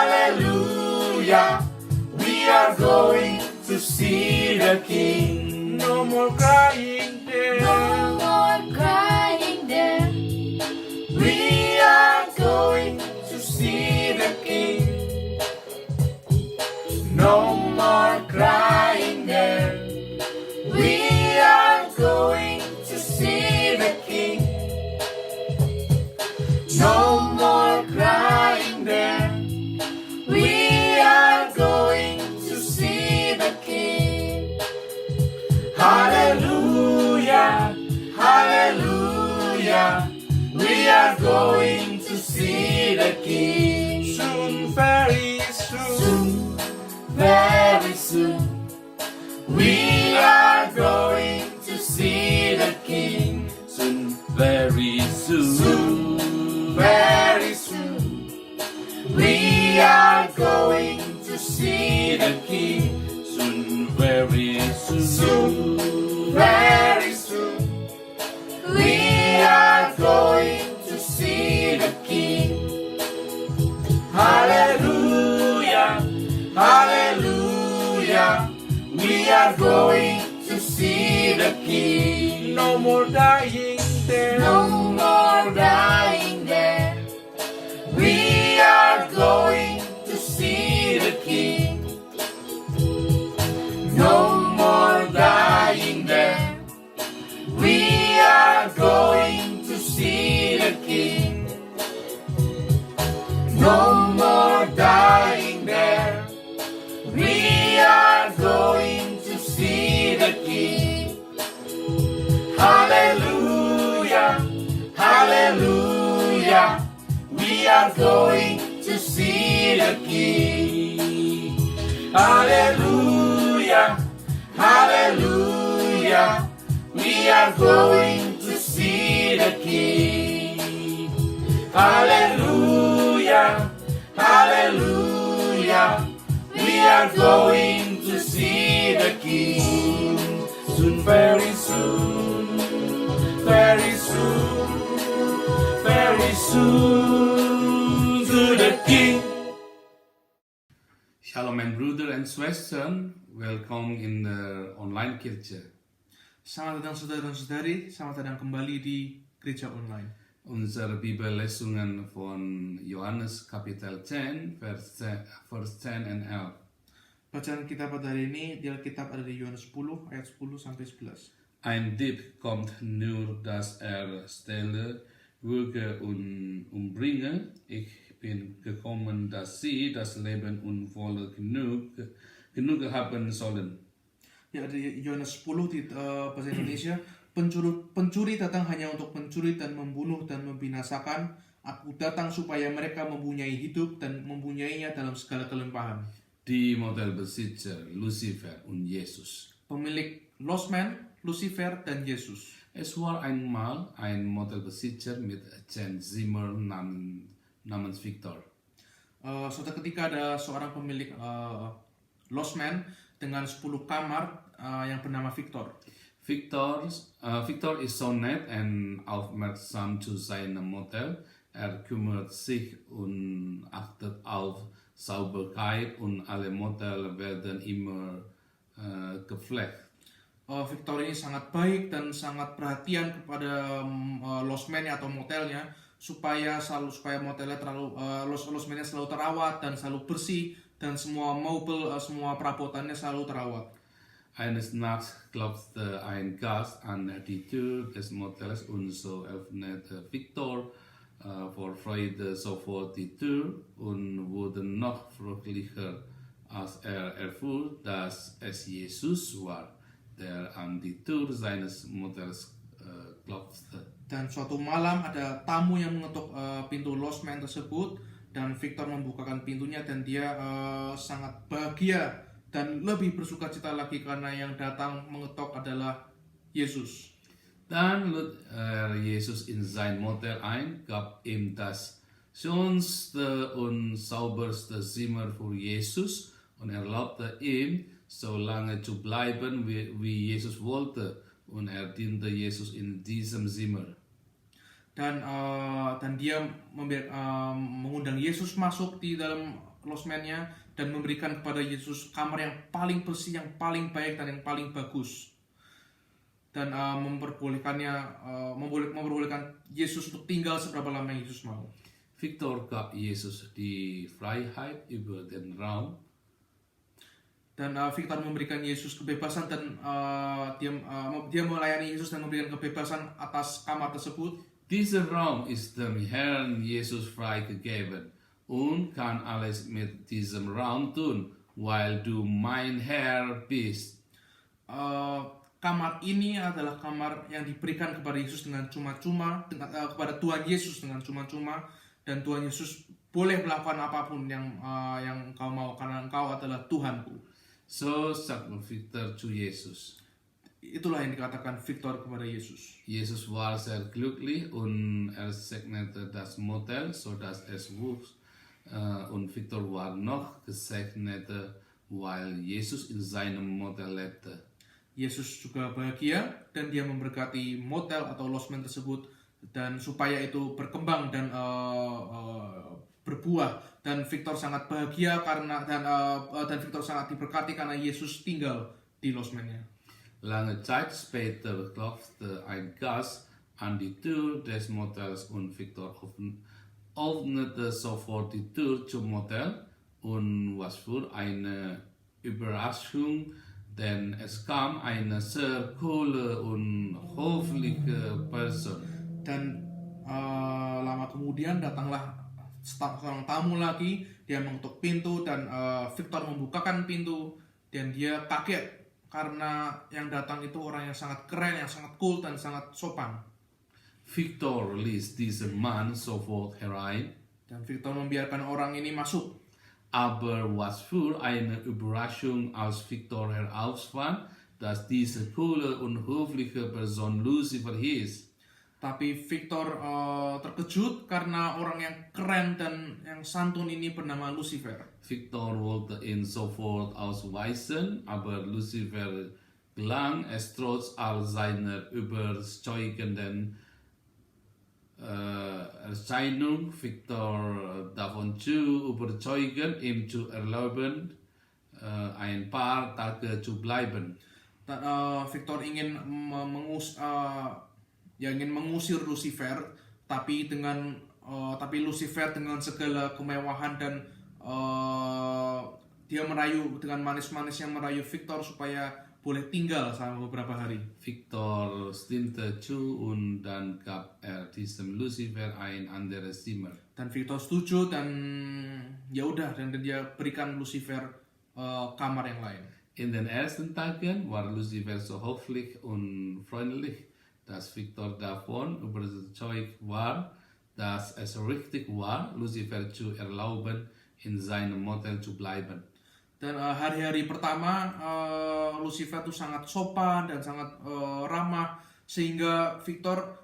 Hallelujah, we are going to see the King. No more crying there. No more crying there. We are going to see the King. No more crying there. We are going to see the King. No more crying there. We are going to see the King. Hallelujah, hallelujah, we are going to see the King. Soon, very soon, Very soon, we are going to see the King. Soon, very soon, very soon, we are going to see the King. Soon, very soon, very soon, we are going to see the King. Hallelujah, hallelujah, we are going to see the King. No more dying there. no more dying there. We are going to see the King. No more dying there. We are going to see the King. No more dying there. We are going to see the King. Hallelujah, hallelujah, we are going to see the King. Hallelujah, hallelujah, we are going to see the King. Hallelujah, hallelujah, we are going to see the King. Soon, very soon, very soon, very soon to the King. Shalom and brother and sister, welcome in the online kirche. Selamat datang saudara dan saudari, selamat datang kembali di gereja online. Unsere Bibellesungen von Johannes Kapitel 10, Vers 10 and 11. Bacaan kita pada hari ini di Alkitab ada di Yohanes 10 ayat 10 sampai 11. Ein Dieb kommt nur, dass stelle, würge und umbringe. Ich bin gekommen, dass sie das Leben und volle genug haben sollen. Ya, di Yohanes 10 di bahasa Indonesia, pencuri datang hanya untuk mencuri dan membunuh dan membinasakan. Aku datang supaya mereka mempunyai hidup dan mempunyainya dalam segala kelimpahan. Die Modellbesitzer Lucifer und Jesus. Pemilik Losman, Lucifer dan Yesus. Es war einmal ein Modellbesitzer mit 10 Zimmer namens Victor. Suatu ketika ada seorang pemilik Losman dengan 10 kamar yang bernama Victor. Victor ist so nett und aufmerksam zu seinem Motel. Kümmert sich und achtet auf Sauberkeit und alle Motel werden immer gepflegt. Victor ini sangat baik dan sangat perhatian kepada losmen atau motelnya supaya motelnya losmennya selalu terawat dan selalu bersih dan semua mobil, semua perabotannya selalu terawat. Eines Nachts klopfte ein Gast an die Tür des Motels und so öffnete Victor vor Freude sofort die Tür und wurde noch fröhlicher, als erfuhr, dass es Jesus war, der an die Tür seines Motels klopfte. Dan suatu malam ada tamu yang mengetuk pintu losmen tersebut dan Victor membukakan pintunya dan dia sangat bahagia dan lebih bersukacita lagi karena yang datang mengetok adalah Yesus. Dann lud Jesus in sein Motel ein, gab ihm das schönste und sauberste Zimmer für Jesus und erlaubte ihm, so lange zu bleiben, wie Jesus wollte, und diente Jesus in diesem Zimmer. dan dia mengundang Yesus masuk di dalam losmennya dan memberikan kepada Yesus kamar yang paling bersih, yang paling baik dan yang paling bagus, dan memperbolehkan Yesus untuk tinggal seberapa lama yang Yesus mau. Victor gab Jesus die Freiheit über den Raum. Dan Victor memberikan Yesus kebebasan dan dia melayani Yesus dan memberikan kebebasan atas kamar tersebut. Dieser Raum ist dem Herrn Jesus freigegeben und kann alles mit diesem Raum tun, weil du mein Herr bist. Kamar ini adalah kamar yang diberikan kepada Yesus dengan cuma-cuma, kepada Tuhan Yesus dengan cuma-cuma, dan Tuhan Yesus boleh melakukan apapun yang engkau mau karena engkau adalah Tuhanku. So sagt Victor zu Jesus. Itulah yang dikatakan Victor kepada Yesus. Jesus war sehr glücklich und segnete das Motel, so dass es wuchs. Und Victor war noch gesegneter, weil Jesus in seinem Motel lebte. Yesus juga bahagia dan dia memberkati motel atau losmen tersebut dan supaya itu berkembang dan berbuah, dan Victor sangat bahagia karena dan Victor sangat diberkati karena Yesus tinggal di losmennya. Lange Zeit später klopfte ein Gast an die Tür des Motels und Victor öffnete sofort die Tür zum Motel, und was für eine Überraschung, denn es kam eine sehr coole und höfliche Person. Dan lama kemudian datanglah seorang tamu lagi, dia mengetuk pintu dan Victor membukakan pintu dan dia kaget karena yang datang itu orang yang sangat keren, yang sangat cool dan sangat sopan. Victor ließ diesen Mann sofort herein. Dan Victor membiarkan orang ini masuk. Aber was für eine Überraschung, als Victor herausfand, dass diese coole und höfliche Person Lucifer hieß. Tapi Victor terkejut karena orang yang keren dan yang santun ini bernama Lucifer. Victor wollte ihn sofort ausweisen, aber Lucifer gelang es trotz all seiner überzeugenden Erscheinung, Victor davon zu überzeugen, ihm zu erlauben, ein paar Tage zu bleiben. Dan Victor ingin mengusir Lucifer, tapi Lucifer dengan segala kemewahan dan dia merayu dengan manis-manis yang merayu Victor supaya boleh tinggal selama beberapa hari. Victor stimmte zu und dann gab diesem Lucifer ein anderes Zimmer. Dan Victor setuju dan ya udah, dan dia berikan Lucifer kamar yang lain. In den ersten Tagen war Lucifer so höflich und freundlich, dass Victor davon überzeugt war, dass es richtig war, Lucifer zu erlauben, in seinem Motel zu bleiben. Dan hari-hari pertama Lucifer itu sangat sopan dan sangat ramah, sehingga Victor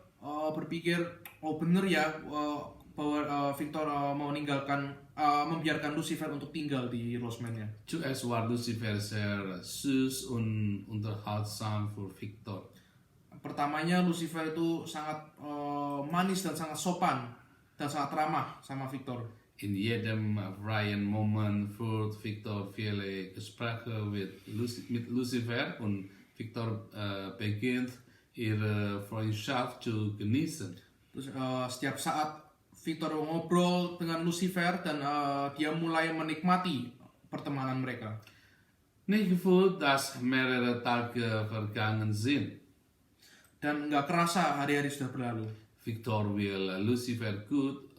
berpikir, oh bener ya bahwa Victor mau membiarkan Lucifer untuk tinggal di losmennya. Zuerst war Lucifer sehr süß und unterhaltsam für Victor. Pertamanya Lucifer itu sangat manis dan sangat sopan dan sangat ramah sama Victor. In jedem freien Moment führt Victor viele Gespräche mit Lucifer, und Victor beginnt ihre Freundschaft zu genießen. Terus setiap saat Victor ngobrol dengan Lucifer dan dia mulai menikmati pertemanan mereka. Nicht gefühlt, dass mehrere Tage vergangen sind. Dan nggak kerasa hari-hari sudah berlalu. Victor will Lucifer gut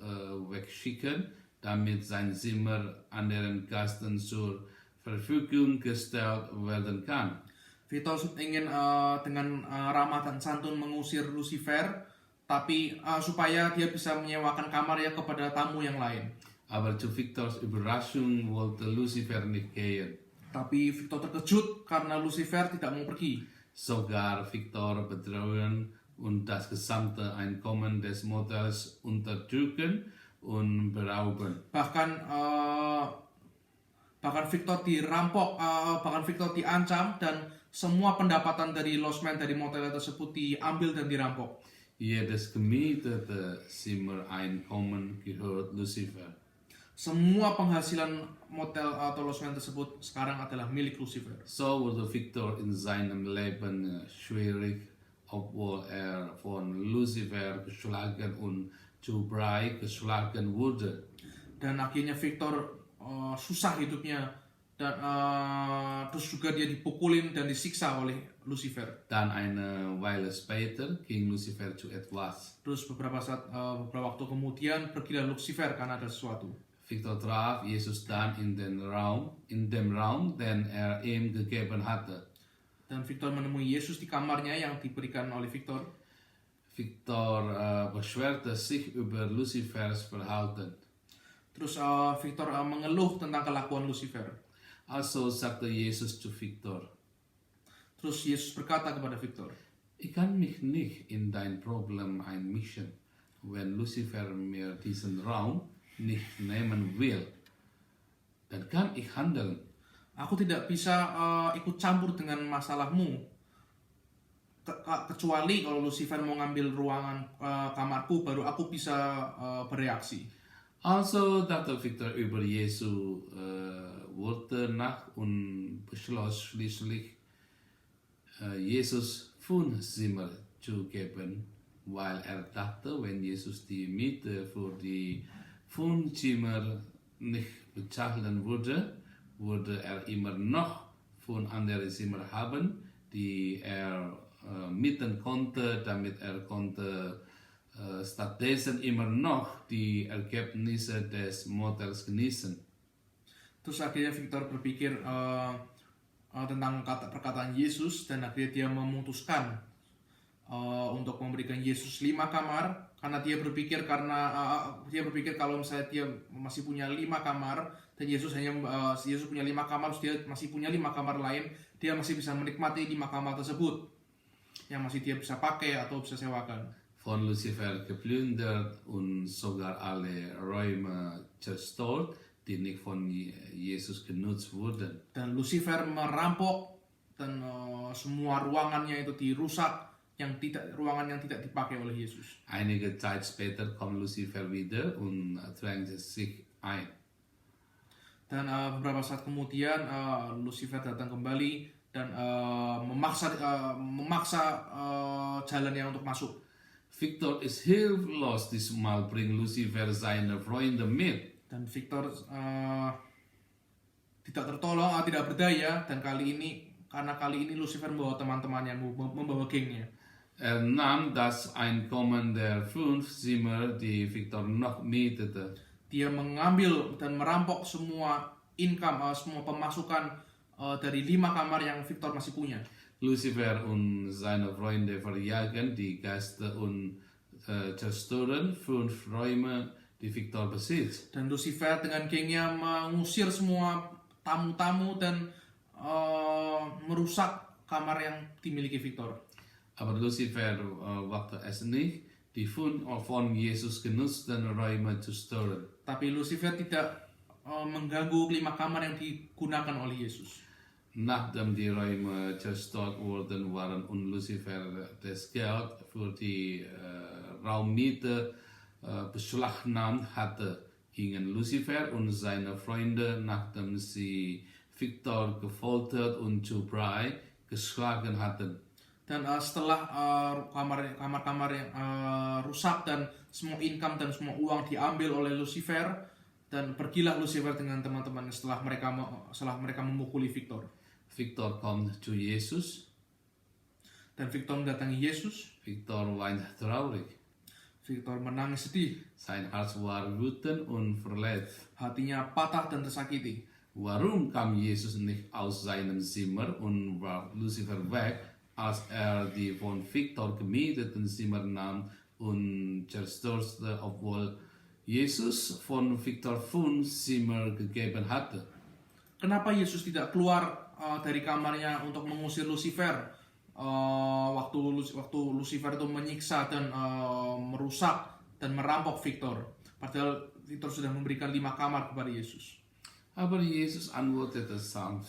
wegschicken, damit sein Zimmer anderen Gästen zur Verfügung gestellt werden kann. Victor ingin dengan ramah dan santun mengusir Lucifer, tapi supaya dia bisa menyewakan kamarnya kepada tamu yang lain. Aber zu Victors Überraschung wollte Lucifer nicht gehen. Tapi Victor terkejut karena Lucifer tidak mau pergi. Sogar Victor bedrohen und das gesamte Einkommen des Motels unterdrücken und berauben. Bahkan Victor dirampok, bahkan Victor diancam dan semua pendapatan dari losmen dari motel tersebut diambil dan dirampok. Jedes gemietete Zimmer Einkommen gehört Lucifer. Semua penghasilan motel atau losmen tersebut sekarang adalah milik Lucifer. So wurde Victor in seinem Leben schwierig, obwohl von Lucifer geschlagen und zu Brei geschlagen wurde. Dan akhirnya Victor susah hidupnya dan terus juga dia dipukulin dan disiksa oleh Lucifer. Dann eine Weile später ging Lucifer zu etwas. Terus beberapa waktu kemudian pergilah Lucifer karena ada sesuatu. Victor traf Jesus dann in dem Raum, den ihm gegeben hatte. Dan Victor menemui Yesus di kamarnya yang diberikan oleh Victor. Victor beschwerte sich über Lucifers Verhalten. Terus Victor mengeluh tentang kelakuan Lucifer. Also sagte Jesus zu Victor, Terus Yesus berkata kepada Victor, ich kann mich nicht in dein Problem einmischen, wenn Lucifer mir diesen Raum nicht nehmen will. Dann kann ich handeln. aku tidak bisa ikut campur dengan masalahmu. Kecuali kalau Lucifer mau ngambil ruangan kamarku, baru aku bisa bereaksi. Also dachte Victor über Jesu Worte nach und beschloss schließlich, Jesus Wohnzimmer zu geben, weil dachte, wenn Jesus die Miete für die Wohnzimmer nicht bezahlen würde, würde immer noch von anderen Zimmer haben, die mieten konnte, damit konnte stattdessen immer noch die Ergebnisse des Motels genießen. Terus akhirnya Victor berpikir tentang perkataan Yesus dan akhirnya dia memutuskan untuk memberikan Yesus 5 kamar karena dia berpikir kalau misalnya dia masih punya 5 kamar dan Yesus punya 5 kamar, terus dia masih punya 5 kamar lain, dia masih bisa menikmati 5 kamar tersebut yang masih dia bisa pakai atau bisa sewakan. Von Lucifer geplündert und sogar alle Räume zerstört, die nicht von Jesus genutzt wurden. Dan Lucifer merampok dan semua ruangannya itu dirusak, ruangan yang tidak dipakai oleh Yesus. Einige Zeit später kommt Lucifer wieder und drängt sich ein. Dan beberapa saat kemudian Lucifer datang kembali dan memaksa jalannya untuk masuk. Victor ist hilflos, diesmal bringt Lucifer seine Freunde mit. Dan Victor tidak tertolong, tidak berdaya, dan kali ini Lucifer membawa teman-temannya, membawa gengnya. Nahm das Einkommen der 5 Zimmer, die Victor noch mietete. Dia mengambil dan merampok semua income, semua pemasukan dari 5 kamar yang Victor masih punya. Lucifer und seine Freunde verjagen die Gäste und zerstören 5 Räume, die Victor besitzt. Dan Lucifer dengan gengnya mengusir semua tamu-tamu dan merusak kamar yang dimiliki Victor. Aber Lucifer wagte es nicht, die von Jesus genutzten Räume zu stören. Tapi Lucifer tidak mengganggu 5 kamar yang digunakan oleh Yesus. Nachdem die Räume zerstört wurden, waren und Lucifer das Geld für die Raummiete beschlagnahmt hatte, gingen Lucifer und seine Freunde, nachdem sie Victor gefoltert und zu Brei geschlagen hatten. Dan setelah kamar-kamar yang rusak dan semua income dan semua uang diambil oleh Lucifer, dan pergilah Lucifer dengan teman-teman setelah mereka memukuli Victor. Victor kommt zu Jesus. Dan Victor mendatangi Yesus. Victor weint traurig. Victor menangis sedih. Sein Herz war wütend und verletzt. Hatinya patah dan tersakiti. Warum kam Jesus nicht aus seinem Zimmer und warf Lucifer weg, als die von Victor gemieteten Zimmer nahm und zerstörte, obwohl Jesus von Victor 5 Zimmer gegeben hatte? Kenapa Yesus tidak keluar dari kamarnya untuk mengusir Lucifer waktu Lucifer itu menyiksa dan merusak dan merampok Victor, padahal Victor sudah memberikan 5 kamar kepada Yesus. Aber Jesus antwortete sanft,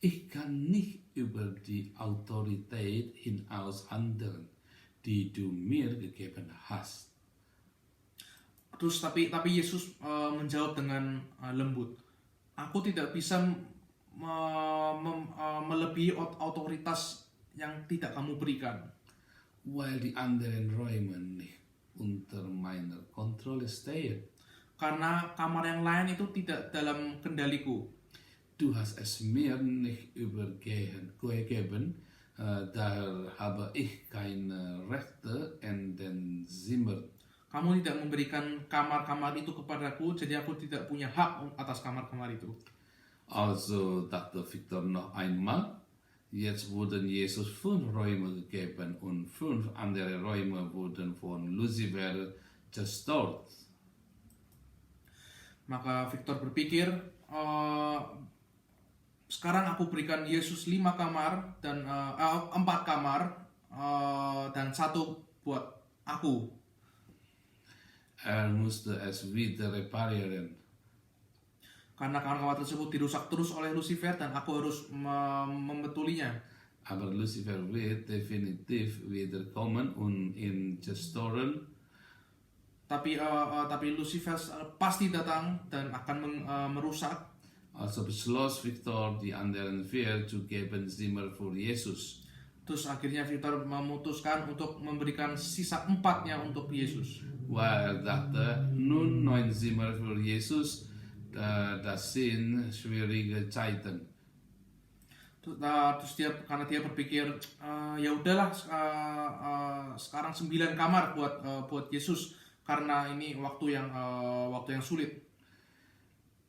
ich kann nicht über die Autorität hinaus handeln, die du mir gegeben hast. Terus tapi Yesus menjawab dengan lembut. Aku tidak bisa melebihi otoritas yang tidak kamu berikan. Weil die anderen Räume nicht unter meiner Kontrolle stehen. Karena kamar yang lain itu tidak dalam kendaliku. Du hast es mir nicht übergeben, daher habe ich keine Rechte in den Zimmer. Kamu tidak memberikan kamar-kamar itu kepadaku, jadi aku tidak punya hak atas kamar-kamar itu. Also dachte Victor noch einmal, jetzt wurden Jesus 5 Räume gegeben und 5 andere Räume wurden von Lucifer zerstört. Maka Victor berpikir, sekarang aku berikan Yesus 5 kamar dan 4 kamar dan 1 buat aku. Musste es wieder reparieren. Karena kamar-kamar tersebut dirusak terus oleh Lucifer dan aku harus membetulinya. Aber Lucifer wird definitiv wiederkommen und ihn zerstören. Tapi Lucifer pasti datang dan akan merusak. Also beschloss Victor, die anderen 4 zu geben Zimmer für Jesus. Terus akhirnya Victor memutuskan untuk memberikan sisa 4-nya untuk Yesus. Weil er dachte, nun 9 Zimmer für Jesus, das sind schwierige Zeiten. Terus karena dia berpikir, ya udahlah, sekarang 9 kamar buat Yesus karena ini waktu yang sulit.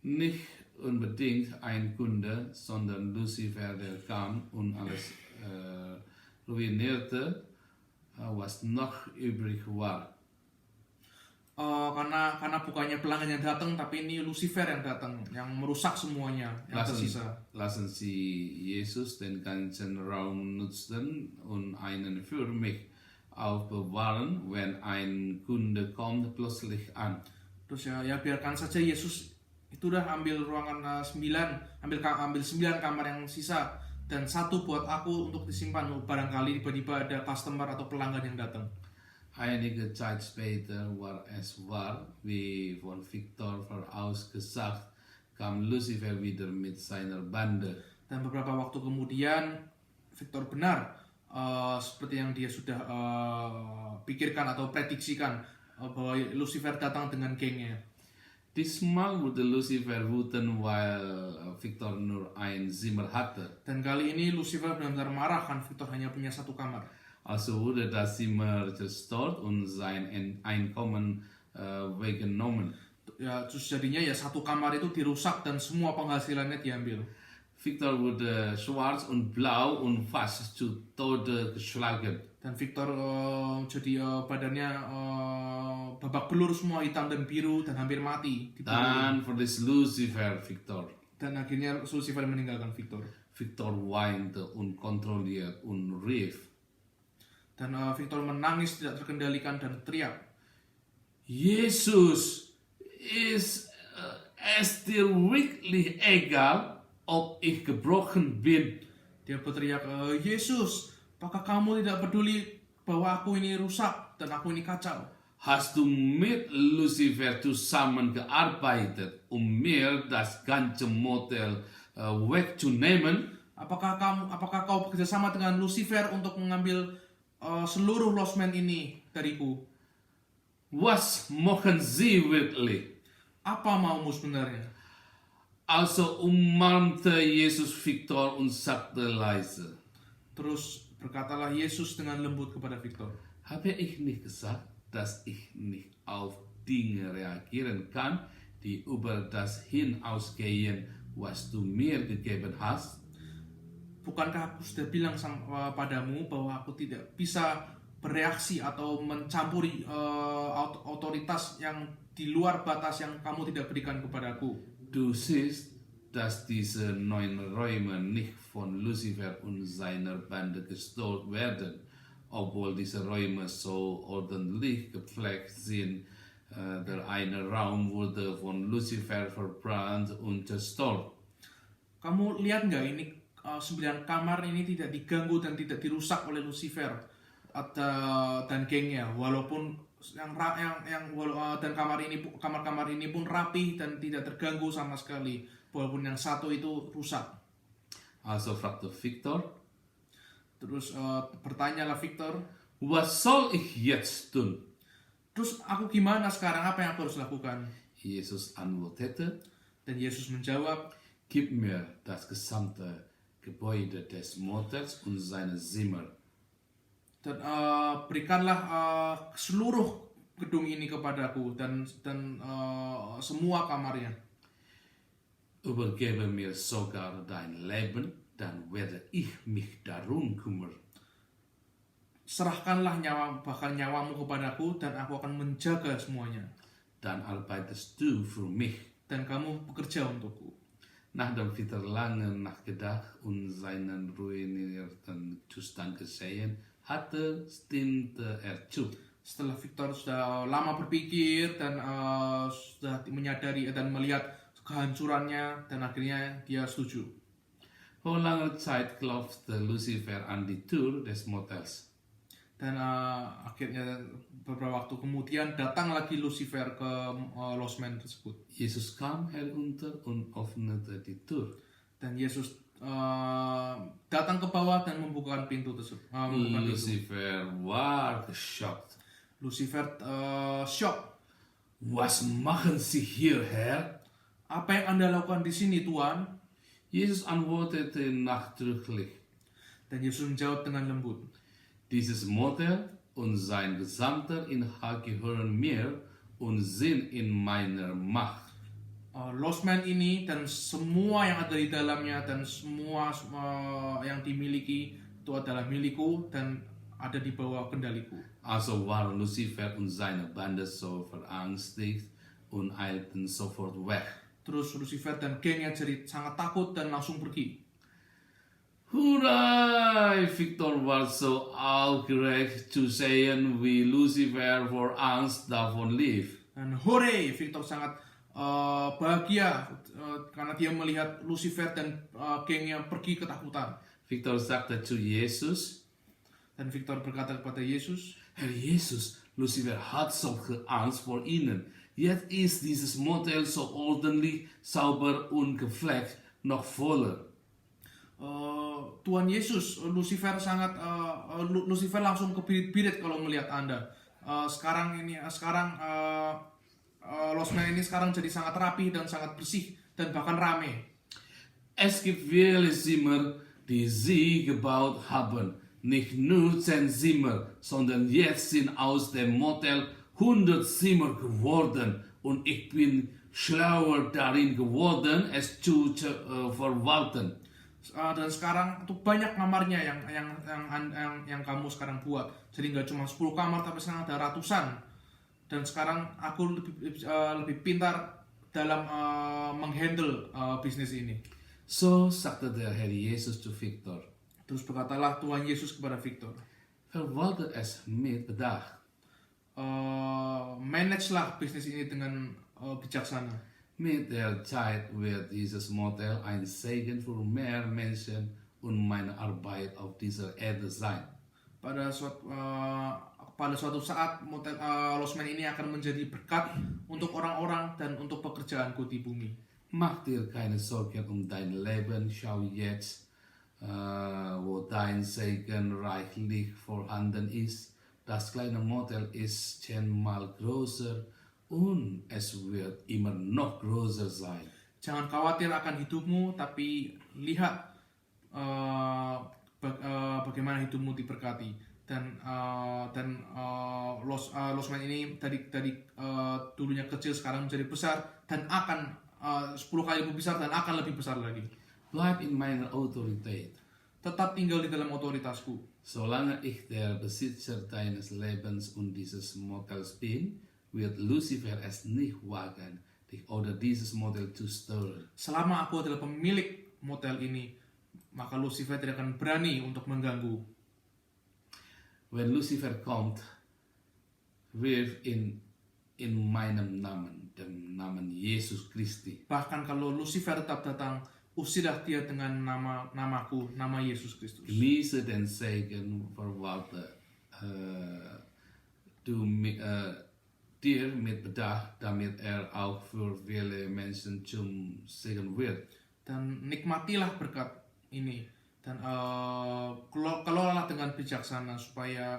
Nicht unbedingt ein Kunde, sondern Lucifer, der kam und alles ruinierte, was noch übrig war. Karena bukannya pelanggan yang datang, tapi ini Lucifer yang datang, yang merusak semuanya yang tersisa. Lassen Sie Jesus den ganzen Raum nutzen und einen für mich aufbewahren, wenn ein Kunde kommt plötzlich an. Terus ya biarkan saja Yesus itu udah ambil ruangan 9, ambil 9 kamar yang sisa dan 1 buat aku untuk disimpan. Barangkali tiba-tiba ada customer atau pelanggan yang datang. Einige Zeit später war es wahr, wie von Victor vorausgesagt, kam Lucifer wieder mit seiner Bande. Dan beberapa waktu kemudian Victor benar seperti yang dia sudah pikirkan atau prediksikan bahwa Lucifer datang dengan gengnya. Diesmal wurde Lucifer wütend, weil Victor nur ein Zimmer hatte. Dan kali ini Lucifer benar-benar marah kan Victor hanya punya 1 kamar. Also wurde das Zimmer zerstört und sein Einkommen weggenommen. Ya, terus jadinya ya 1 kamar itu dirusak dan semua penghasilannya diambil. Victor wurde schwarz und blau und fast zu Tode geschlagen. Dan Victor jadi badannya babak belur semua, hitam dan biru dan hampir mati. Dann verließ Lucifer Victor. Dan akhirnya Lucifer meninggalkan Victor. Victor weinte unkontrolliert und rief. Dan Victor menangis tidak terkendalikan dan teriak. Jesus, ist es dir wirklich egal, ob ich gebrochen bin? Dia berteriak, Yesus, apakah kamu tidak peduli bahwa aku ini rusak dan aku ini kacau? Hast du mit Lucifer zusammengearbeitet, mir das ganze Motel wegzunehmen? Apakah kau bekerjasama dengan Lucifer untuk mengambil seluruh losmen ini dariku? Was machen Sie wirklich? Apa maumu sebenarnya? Also umarmte Jesus Victor und sagte leise. Terus berkatalah Yesus dengan lembut kepada Victor. Habe ich nicht gesagt, dass ich nicht auf Dinge reagieren kann, die über das hinausgehen, was du mir gegeben hast? Bukankah aku sudah bilang padamu bahwa aku tidak bisa bereaksi atau mencampuri otoritas yang di luar batas yang kamu tidak berikan kepadaku? Du siehst, dass diese 9 Räume nicht von Lucifer und seiner Bande gestohlen werden, obwohl diese Räume so ordentlich gepflegt sind. Der eine Raum wurde von Lucifer verbrannt und zerstört. Kamu lihat nggak ini 9 kamar ini tidak diganggu dan tidak dirusak oleh Lucifer. dan gengnya, walaupun dan kamar-kamar ini pun rapi dan tidak terganggu sama sekali, walaupun yang satu itu rusak. Also fragte Victor, Terus bertanyalah Victor, was soll ich jetzt tun? terus aku gimana sekarang, apa yang aku harus lakukan? Jesus antwortete, Dan Yesus menjawab, gib mir das gesamte Gebäude des Motels und seine Zimmer. dan berikanlah seluruh gedung ini kepadaku dan semua kamarnya. Übergebe mir sogar dein Leben, dann werde ich mich darum kümmern. Serahkanlah bahkan nyawamu kepadaku dan aku akan menjaga semuanya. Dann arbeitest du für mich. Dan kamu bekerja untukku. Nach dem Victor lange nachgedacht und seinen ruinierten Zustand gesehen, stimmte er zu. Setelah Victor sudah lama berpikir dan sudah menyadari dan melihat kehancurannya, dan akhirnya dia setuju. Vor langer Zeit klopfte Lucifer an die Tür des Motels. Dan akhirnya beberapa waktu kemudian datang lagi Lucifer ke losmen tersebut. Jesus kam herunter und öffnete die Tür. Dan Yesus datang ke bawah dan membukakan pintu tersebut. Lucifer war geschockt. Lucifer shock. Was machen Sie hier, Herr? Apa yang Anda lakukan di sini, Tuhan? Jesus antwortete nachdrücklich. Dan Yesus menjawab dengan lembut. Dieses Motel und sein gesamter Inhalt gehören mir und sind in meiner Macht. Losmen ini dan semua yang ada di dalamnya dan semua yang dimiliki itu adalah milikku dan ada di bawah kendaliku. Also waren Lucifer und seine Bande so verängstigt und eilten sofort weg. Terus Lucifer dan gengnya jadi sangat takut dan langsung pergi. Hurra! Victor war so aufgeregt zu sehen, wie Lucifer vor Angst davon lief. Dan hore, Victor sangat bahagia karena dia melihat Lucifer dan gengnya pergi ketakutan. Victor sagte zu Jesus, Dan Victor berkata kepada Yesus, Herr Jesus, Lucifer hat solche Angst vor Ihnen. Jetzt ist dieses Motel so ordentlich, sauber und gepflegt, noch voller. Tuhan Yesus, Lucifer langsung kebirit-birit kalau melihat Anda. Sekarang losmen ini sekarang jadi sangat rapi dan sangat bersih dan bahkan ramai. Es gibt viele Zimmer, die Sie gebaut haben. Nicht nur 10 Zimmer, sondern jetzt sind aus dem Motel 100 Zimmer geworden und ich bin schlauer darin geworden, es zu verwalten. Dan sekarang itu banyak kamarnya yang kamu sekarang buat. Jadi nggak cuma 10 kamar tapi sekarang ada ratusan. Dan sekarang aku lebih pintar dalam menghandle bisnis ini. So sagte der Herr Jesus zu Victor. Terus berkatalah Tuhan Yesus kepada Victor, Verwalte es mit Bedacht. Manage-lah bisnis ini dengan bijaksana. Mit der Zeit wird dieses Motel ein Segen für mehr Menschen und meine Arbeit auf dieser Erde sein. Pada suatu saat losmen ini akan menjadi berkat untuk orang-orang dan untuk pekerjaanku di bumi. Mach dir keine Sorgen um dein Leben, schau jetzt, wo dein Segen reichlich vorhanden ist. Das kleine Motel ist 10-mal größer und es wird immer noch größer sein. Jangan khawatir akan hidupmu, tapi lihat bagaimana hidupmu diberkati. Dan losmen ini dari dulunya kecil sekarang menjadi besar dan akan 10 kali lebih besar dan akan lebih besar lagi. Bleib in meiner Autorität. Tetap tinggal di dalam otoritasku. Solange ich der Besitzer deines Lebens und dieses Motels bin, wird Lucifer es nicht wagen, dich oder dieses Motel zu stören. Selama aku adalah pemilik motel ini, maka Lucifer tidak akan berani untuk mengganggu. Wenn Lucifer kommt, wirf in meinem Namen, dem Namen Jesus Christi. Bahkan kalau Lucifer tetap datang, usirlah dia dengan namaku, nama Yesus Kristus. Genieße den Segen, verwalte dir mit bedacht, damit auch für viele Menschen zum Segen wird. Dan nikmatilah berkat ini dan kelolalah dengan bijaksana supaya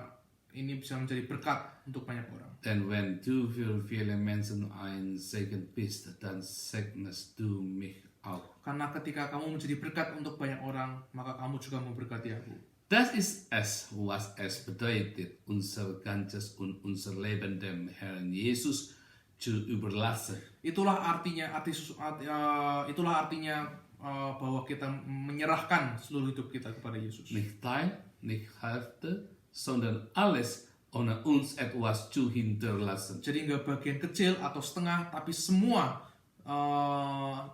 ini bisa menjadi berkat untuk banyak orang. Denn wenn du für viele Menschen ein Segen bist, dann segnest du mich auch. Karena ketika kamu menjadi berkat untuk banyak orang, maka kamu juga memberkati aku. Das ist es, was es bedeutet, unser ganzes und unser Leben dem Herrn Jesus zu überlassen. Itulah artinya bahwa kita menyerahkan seluruh hidup kita kepada Yesus. Nicht Teil, nicht Hälfte, sondern alles, ohne uns etwas zu hinterlassen. Jadi nggak bagian kecil atau setengah, tapi semua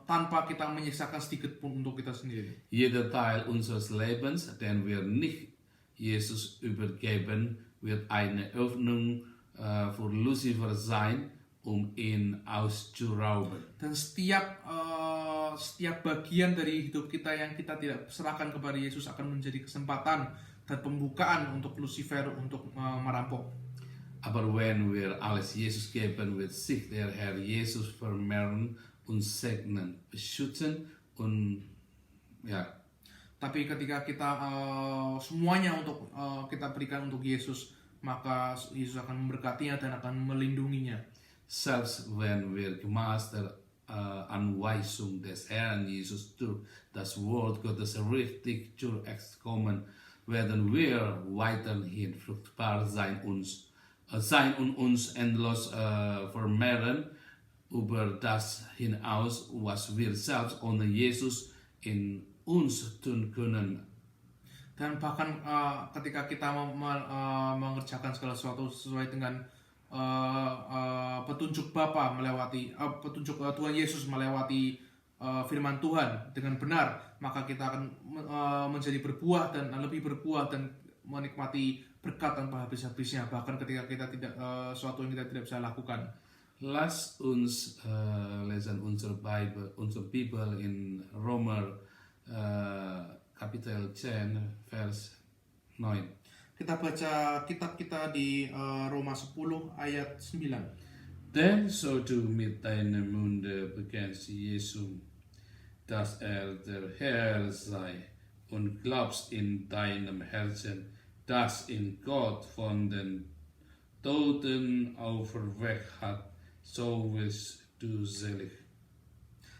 tanpa kita menyisakan sedikit pun untuk kita sendiri. Jeder Teil unseres Lebens, den wir nicht Jesus übergeben, wird eine Öffnung für Lucifer sein, ihn auszurauben. Dan setiap bagian dari hidup kita yang kita tidak serahkan kepada Yesus akan menjadi kesempatan dan pembukaan untuk Lucifer untuk merampok. Aber wenn wir alles Jesus geben, wird sich der Herr Jesus vermehren und segnen, beschützen und ja. Tapi ketika kita semuanya untuk kita berikan untuk Yesus, maka Yesus akan memberkatinya dan akan melindunginya. Selbst wenn wir gemäß der Anweisung des Herrn Jesus durch das Wort Gottes richtig zurechtkommen, werden wir weiterhin fruchtbar sein und uns endlos vermehren über das hinaus, was wir selbst ohne Jesus in uns tun können. Dan bahkan ketika kita mengerjakan segala sesuatu sesuai dengan petunjuk Bapa melewati petunjuk Tuhan Yesus melewati firman Tuhan dengan benar, maka kita akan menjadi berbuah dan lebih berbuah dan menikmati berkat tanpa habis-habisnya, bahkan ketika kita tidak sesuatu yang kita tidak bisa lakukan. Lass uns lesen unsere Bibel in Römer Kapitel 10 Vers 9. Kita baca kitab kita di Roma 10 ayat 9. Denn so du mit deinem Munde bekennst Jesus, dass der Herr sei, und glaubst in deinem Herzen, dass ihn Gott von den Toten auferweckt hat, so wirst du selig.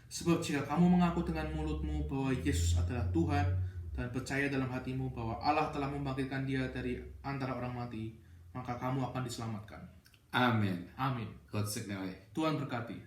Sebab jika kamu mengaku dengan mulutmu bahwa Yesus adalah Tuhan dan percaya dalam hatimu bahwa Allah telah membangkitkan dia dari antara orang mati, maka kamu akan diselamatkan. Amen. Amin. Gott segne euch. Tuhan berkati.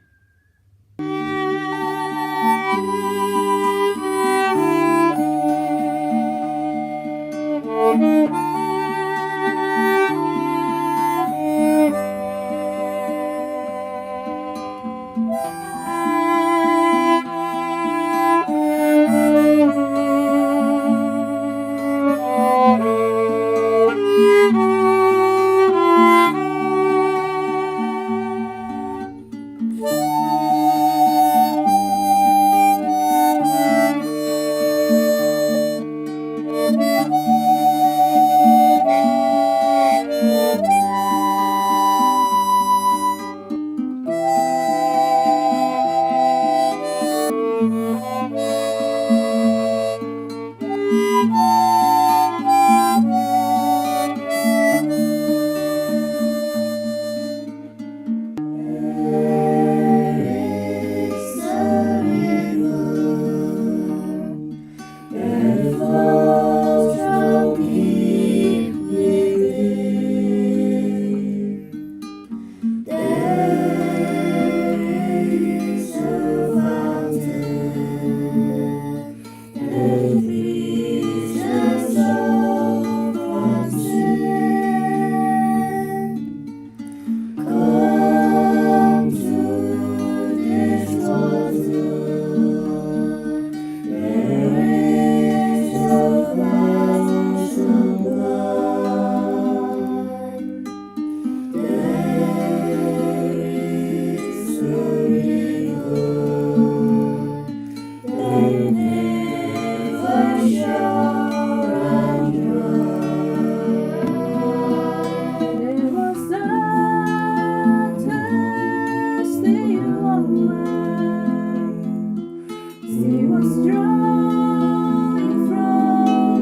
was drawn from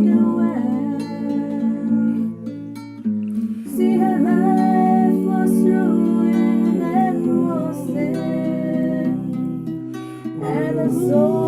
the well. See, her life was ruined and was dead, and her soul